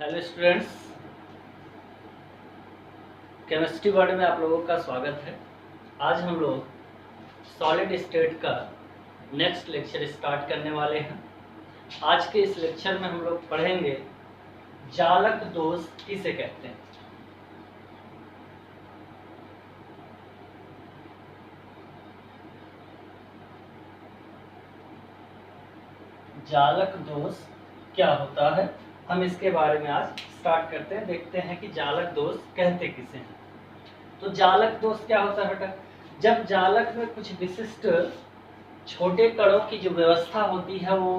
Hello students, chemistry word में आप लोगों का स्वागत है। आज हम लोग सॉलिड स्टेट का नेक्स्ट लेक्चर स्टार्ट करने वाले हैं। आज के इस लेक्चर में हम लोग पढ़ेंगे जालक दोष किसे कहते हैं। जालक दोष क्या होता है, हम इसके बारे में आज स्टार्ट करते हैं। देखते हैं कि जालक दोष कहते किसे हैं। तो जालक दोष क्या होता है बेटा, जब जालक में कुछ विशिष्ट छोटे कणों की जो व्यवस्था होती है वो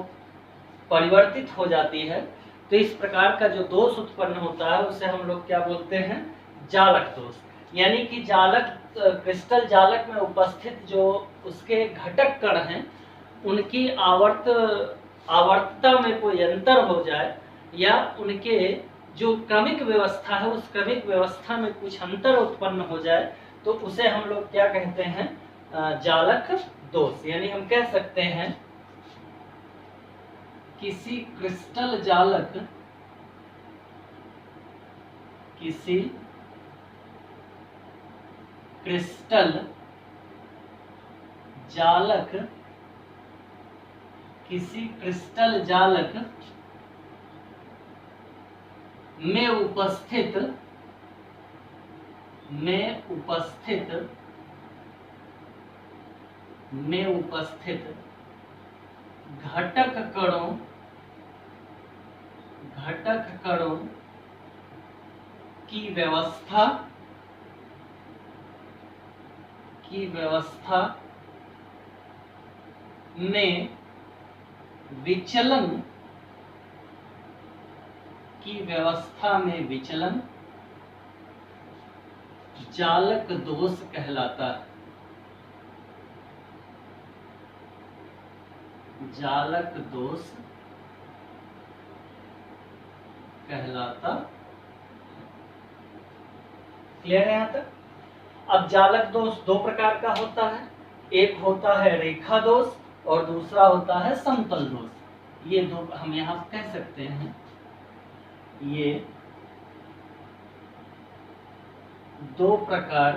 परिवर्तित हो जाती है, तो इस प्रकार का जो दोष उत्पन्न होता है उसे हम लोग क्या बोलते हैं, जालक दोष। यानी कि जालक क्रिस्टल जालक में उपस्थित जो उसके घटक कण हैं उनकी आवर्तता में कोई अंतर हो जाए या उनके जो क्रमिक व्यवस्था है उस क्रमिक व्यवस्था में कुछ अंतर उत्पन्न हो जाए, तो उसे हम लोग क्या कहते हैं, जालक दोष। यानी हम कह सकते हैं किसी क्रिस्टल जालक किसी क्रिस्टल जालक में उपस्थित घटक कणों की व्यवस्था में विचलन जालक दोष कहलाता है। जालक दोष कहलाता। क्लियर है यहाँ तक? अब जालक दोष दो प्रकार का होता है, एक होता है रेखा दोष और दूसरा होता है समतल दोष। ये दो हम यहाँ कह सकते हैं, ये दो प्रकार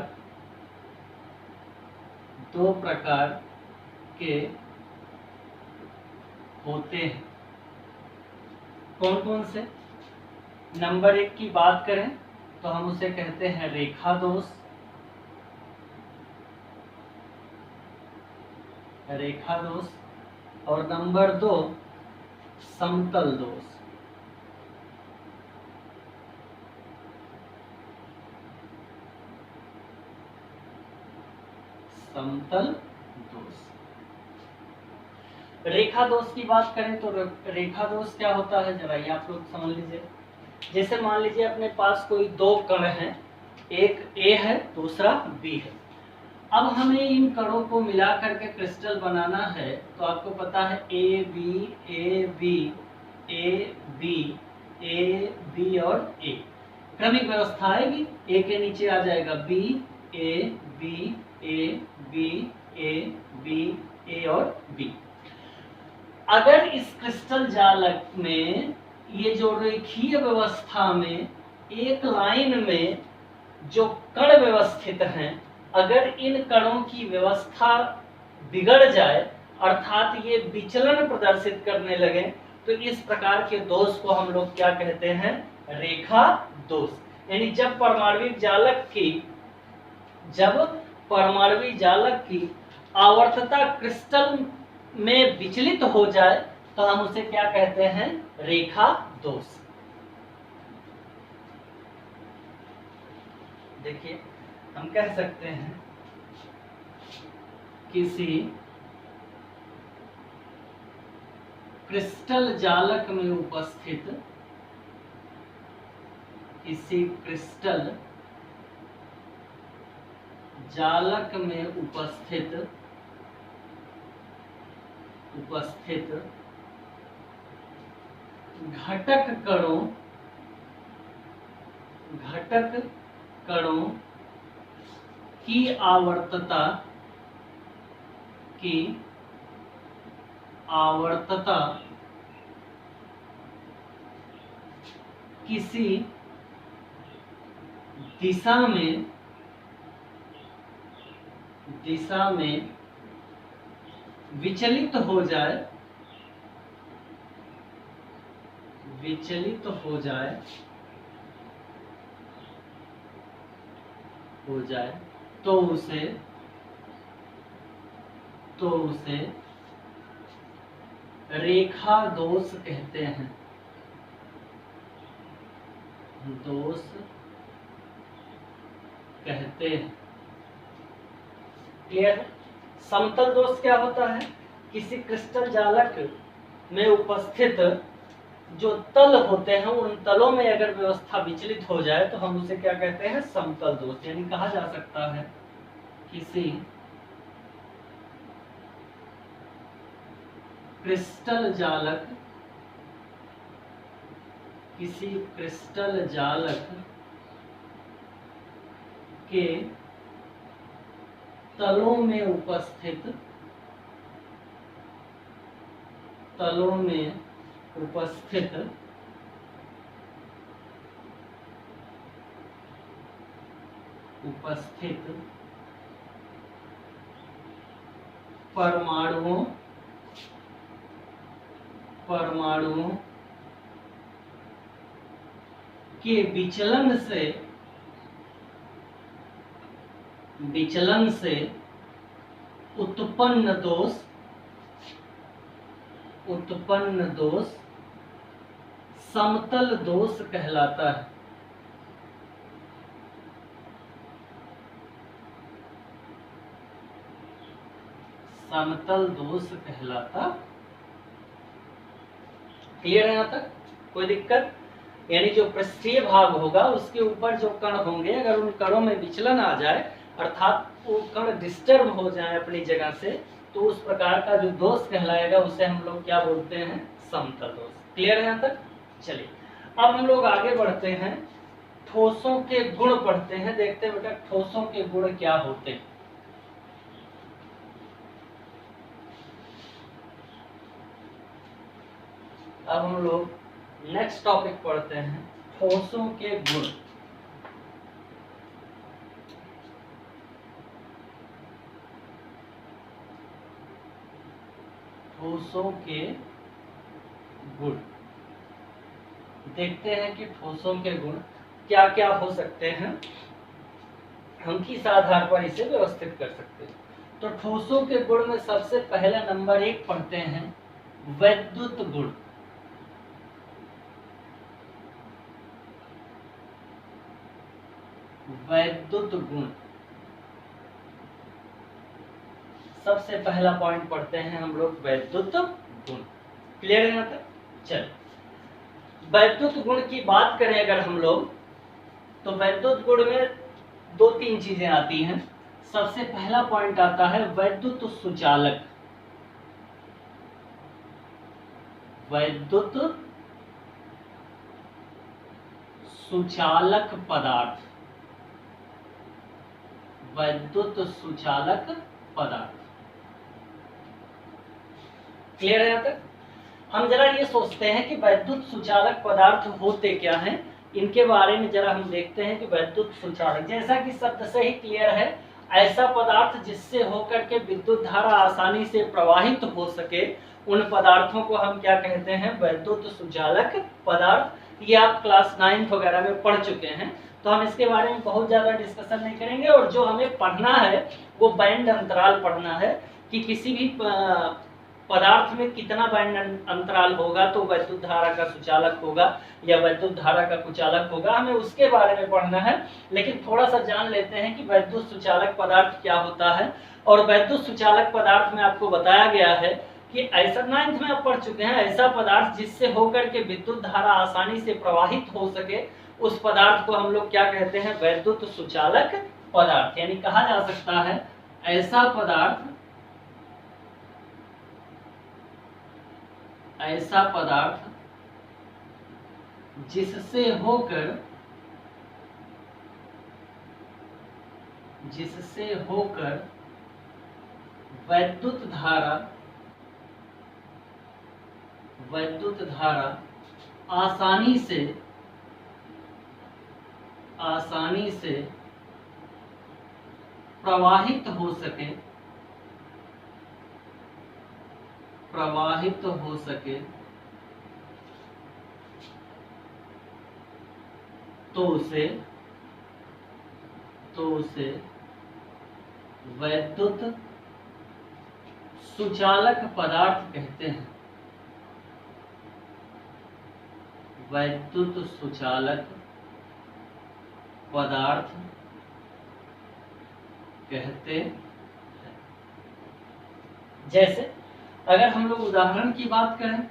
के होते हैं। कौन कौन से? नंबर एक की बात करें तो हम उसे कहते हैं रेखा दोष, और नंबर दो समतल दोष। समतल दोष। रेखा दोष की बात करें तो रेखा दोष क्या होता है, जरा ये आप लोग समझ लीजिए। जैसे मान लीजिए अपने पास कोई दो कण हैं, एक ए है दूसरा बी है। अब हमें इन कणों को मिला करके क्रिस्टल बनाना है, तो आपको पता है ए बी और ए क्रमिक व्यवस्था आएगी। ए के नीचे आ जाएगा बी ए और बी। अगर इस क्रिस्टल जालक में ये जो रेखीय व्यवस्था में एक लाइन में जो कण व्यवस्थित हैं, अगर इन कणों की व्यवस्था बिगड़ जाए अर्थात ये विचलन प्रदर्शित करने लगे, तो इस प्रकार के दोष को हम लोग क्या कहते हैं, रेखा दोष। यानी जब परमाणविक जालक की आवर्तता क्रिस्टल में विचलित हो जाए तो हम उसे क्या कहते हैं, रेखा दोष। देखिए हम कह सकते हैं किसी क्रिस्टल जालक में उपस्थित घटक कणों की आवर्तता किसी दिशा में विचलित हो जाए तो उसे रेखा दोष कहते हैं। क्लियर? समतल दोष क्या होता है? किसी क्रिस्टल जालक में उपस्थित जो तल होते हैं उन तलों में अगर व्यवस्था विचलित हो जाए तो हम उसे क्या कहते हैं? समतल दोष। यानी कहा जा सकता है किसी क्रिस्टल जालक के तलों में उपस्थित परमाणुओं के विचलन से उत्पन्न दोष समतल दोष कहलाता है। समतल दोष कहलाता। क्लियर है यहाँ तक? कोई दिक्कत? यानी जो पृष्ठीय भाग होगा उसके ऊपर जो कण होंगे अगर उन कणों में विचलन आ जाए अर्थात वो कण डिस्टर्ब हो जाए अपनी जगह से तो उस प्रकार का जो दोष कहलाएगा उसे हम लोग क्या बोलते हैं? समतल दोष। क्लियर है यहाँ तक? चलिए अब हम लोग आगे बढ़ते हैं, ठोसों के गुण पढ़ते हैं। देखते हैं बेटा ठोसों के गुण क्या होते हैं। अब हम लोग नेक्स्ट टॉपिक पढ़ते हैं, ठोसों के गुण। ठोसों के गुण देखते हैं कि ठोसों के गुण क्या क्या हो सकते हैं, हम किस आधार पर इसे व्यवस्थित कर सकते हैं। तो ठोसों के गुण में सबसे पहला नंबर 1 पढ़ते हैं, वैद्युत गुण। वैद्युत गुण सबसे पहला पॉइंट पढ़ते हैं हम लोग, वैद्युत गुण। क्लियर है यहाँ तक? चल वैद्युत गुण की बात करें अगर हम लोग तो वैद्युत गुण में 2-3 चीजें आती हैं। सबसे पहला पॉइंट आता है वैद्युत सुचालक। वैद्युत सुचालक पदार्थ। वैद्युत सुचालक पदार्थ। क्लियर है यहाँ तक? हम जरा ये सोचते हैं कि वैद्युत सुचालक पदार्थ होते क्या हैं, इनके बारे में जरा हम देखते हैं कि वैद्युत सुचालक जैसा कि शब्द से ही क्लियर है, ऐसा पदार्थ जिससे होकर के विद्युत धारा आसानी से प्रवाहित हो सके उन पदार्थों को हम क्या कहते हैं? वैद्युत सुचालक पदार्थ। ये आप क्लास 9th वगैरह में पढ़ चुके हैं तो हम इसके बारे में बहुत ज्यादा डिस्कशन नहीं करेंगे। और जो हमें पढ़ना है वो बैंड अंतराल पढ़ना है कि किसी भी पदार्थ में कितना बैंड अंतराल होगा तो वैद्युत धारा का सुचालक होगा या वैद्युत धारा का कुचालक होगा, हमें उसके बारे में पढ़ना है। लेकिन थोड़ा सा जान लेते हैं कि वैद्युत सुचालक पदार्थ क्या होता है। और वैद्युत सुचालक पदार्थ में आपको बताया गया है कि ऐसा 9th में आप पढ़ चुके हैं, ऐसा पदार्थ जिससे होकर के विद्युत धारा आसानी से प्रवाहित हो सके उस पदार्थ को हम लोग क्या कहते हैं? वैद्युत सुचालक पदार्थ। यानी कहा जा सकता है ऐसा पदार्थ जिससे होकर वैद्युत धारा आसानी से आसानी से प्रवाहित हो सके, प्रवाहित हो सके तो उसे वैद्युत सुचालक पदार्थ कहते हैं। वैद्युत सुचालक पदार्थ कहते हैं। जैसे अगर हम लोग उदाहरण की बात करें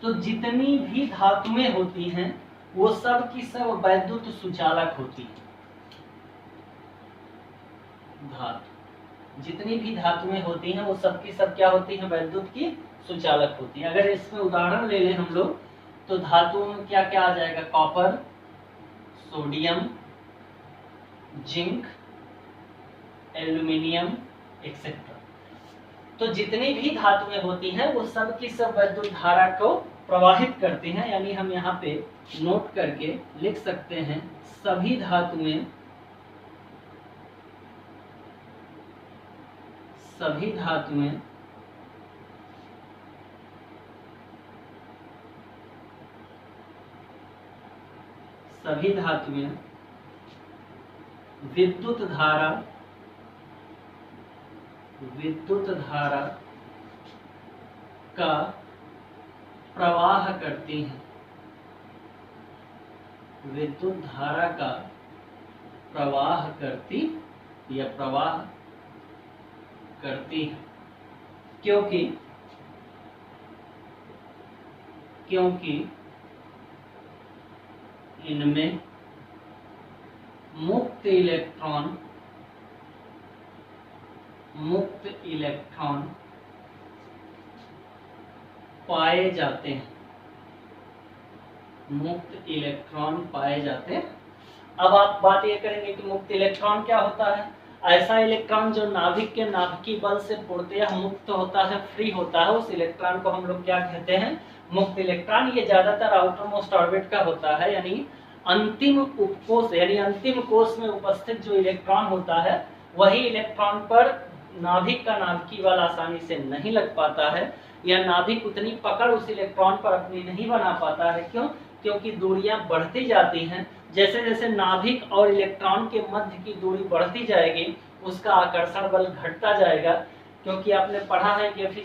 तो जितनी भी धातुएं होती हैं वो सब की सब वैद्युत सुचालक होती हैं। धातु जितनी भी धातुएं होती हैं वो सब की सब क्या होती हैं? वैद्युत की सुचालक होती हैं। अगर इसमें उदाहरण ले लें हम लोग तो धातुओं में क्या क्या आ जाएगा? Copper, sodium, zinc, aluminium etcetera. तो जितनी भी धातुएं होती हैं वो सब की सब वैद्युत धारा को प्रवाहित करती हैं। यानी हम यहाँ पे नोट करके लिख सकते हैं सभी धातुएं विद्युत धारा का प्रवाह करती हैं। विद्युत धारा का प्रवाह करती है। क्योंकि इनमें मुक्त इलेक्ट्रॉन पाए जाते हैं। मुक्त इलेक्ट्रॉन पाए जाते हैं। अब आप बात ये करेंगे कि मुक्त इलेक्ट्रॉन क्या होता है? ऐसा इलेक्ट्रॉन जो नाभिक के नाभिकीय बल से पूर्णतः मुक्त होता है, फ्री होता है, उस इलेक्ट्रॉन को हम लोग क्या कहते हैं? मुक्त इलेक्ट्रॉन। ये ज्यादातर आउटर मोस्ट ऑर्बिट का होता है, यानी अंतिम उपकोष यानी अंतिम कोष में उपस्थित जो इलेक्ट्रॉन होता है वही इलेक्ट्रॉन पर नाभिक का नाभिकीय बल आसानी से नहीं लग पाता है, या नाभिक उतनी पकड़ उस इलेक्ट्रॉन पर अपनी नहीं बना पाता है। क्यों? क्योंकि दूरियां बढ़ती जाती हैं। जैसे जैसे नाभिक और इलेक्ट्रॉन के मध्य की दूरी बढ़ती जाएगी उसका आकर्षण बल घटता जाएगा। क्योंकि आपने पढ़ा है कि F =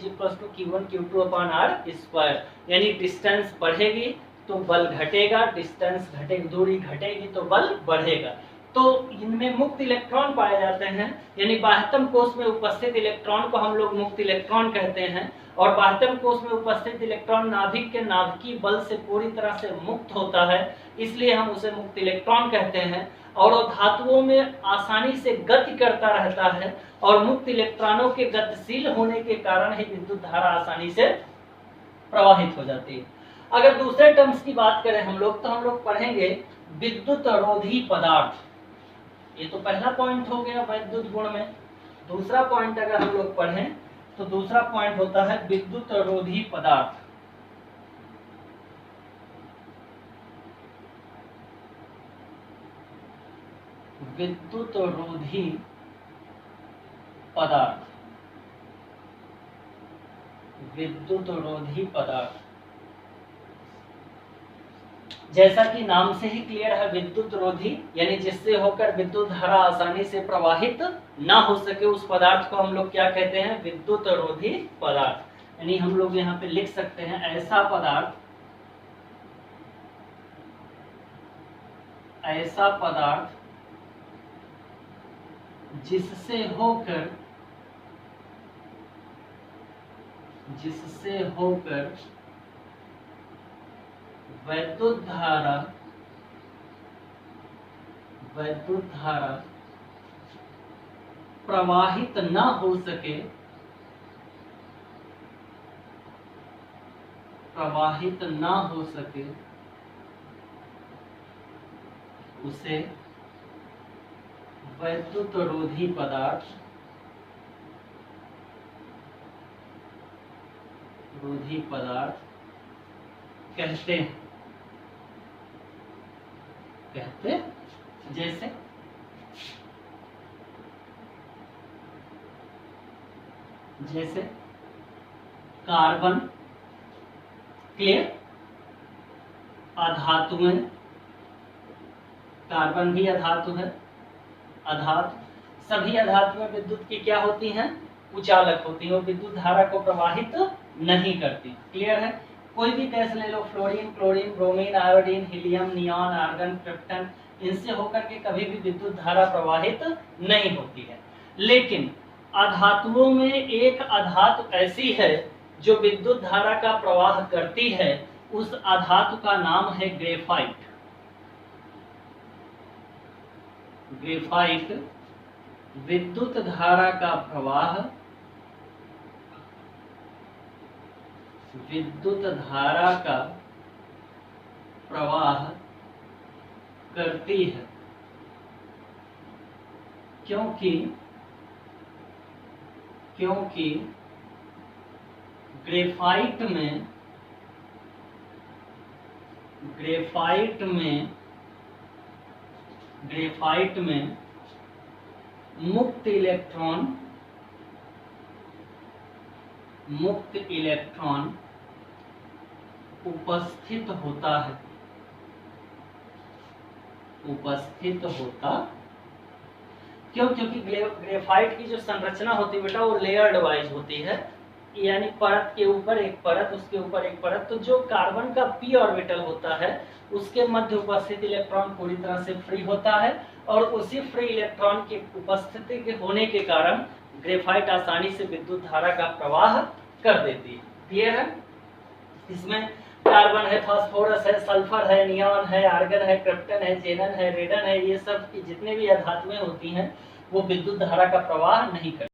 Q1 Q2/r², यानी डिस्टेंस बढ़ेगी तो बल घटेगा, डिस्टेंस घटेगी, दूरी घटेगी तो बल बढ़ेगा। तो इनमें मुक्त इलेक्ट्रॉन पाए जाते हैं, यानी बाह्यतम कोष में उपस्थित इलेक्ट्रॉन को हम लोग मुक्त इलेक्ट्रॉन कहते हैं। और बाह्यतम कोष में उपस्थित इलेक्ट्रॉन नाभिक के नाभिकीय बल से पूरी तरह से मुक्त होता है, इसलिए हम उसे मुक्त इलेक्ट्रॉन कहते हैं। और वो धातुओं में आसानी से गति करता रहता है, और मुक्त इलेक्ट्रॉनों के गतिशील होने के कारण ही विद्युत धारा आसानी से प्रवाहित हो जाती है। अगर दूसरे टर्म्स की बात करें हम लोग तो हम लोग पढ़ेंगे विद्युत रोधी पदार्थ। ये तो पहला पॉइंट हो गया वैद्युत गुण में। दूसरा पॉइंट अगर हम लोग पढ़ें तो दूसरा पॉइंट होता है विद्युत रोधी पदार्थ। विद्युत रोधी पदार्थ, विद्युत रोधी पदार्थ जैसा कि नाम से ही क्लियर है, विद्युत रोधी यानी जिससे होकर विद्युत धारा आसानी से प्रवाहित ना हो सके उस पदार्थ को हम लोग क्या कहते हैं? विद्युत रोधी पदार्थ। यानी हम लोग यहाँ पे लिख सकते हैं ऐसा पदार्थ जिससे होकर वैद्युत धारा प्रवाहित ना हो सके, उसे वैद्युत रोधी पदार्थ कहते हैं। कहते जैसे कार्बन, क्लियर, अधातु में, कार्बन भी अधातु है, अधातु, सभी अधातु में विद्युत की क्या होती हैं, उचालक होती है, और विद्युत धारा को प्रवाहित नहीं करती। क्लियर है। कोई भी गैस ले लो, fluorine, chlorine, bromine, iodine, helium, neon, argon, krypton, इनसे होकर के कभी भी विद्युत धारा प्रवाहित नहीं होती है। लेकिन अधातुओं में एक अधातु ऐसी है जो विद्युत धारा का प्रवाह करती है, उस अधातु का नाम है ग्रेफाइट। ग्रेफाइट विद्युत धारा का प्रवाह, विद्युत धारा का प्रवाह करती है, क्योंकि ग्रेफाइट में मुक्त इलेक्ट्रॉन उपस्थित होता है, क्यों? क्योंकि ग्रेफाइट की जो संरचना होती है बेटा वो लेयर्ड वाइज होती है, यानी परत के ऊपर एक परत, उसके ऊपर एक परत। तो जो कार्बन का p ऑर्बिटल होता है उसके मध्य उपस्थित इलेक्ट्रॉन पूरी तरह से फ्री होता है, और उसी फ्री इलेक्ट्रॉन की उपस्थिति के होने के कारण ग्रेफाइट आसानी से विद्युत धारा का प्रवाह कर देती है। क्लियर है। इसमें कार्बन है, फास्फोरस है, सल्फर है, नियॉन है, आर्गन है, क्रिप्टन है, जेनन है, रेडन है, ये सब जितने भी धातुएं होती हैं वो विद्युत धारा का प्रवाह नहीं करती।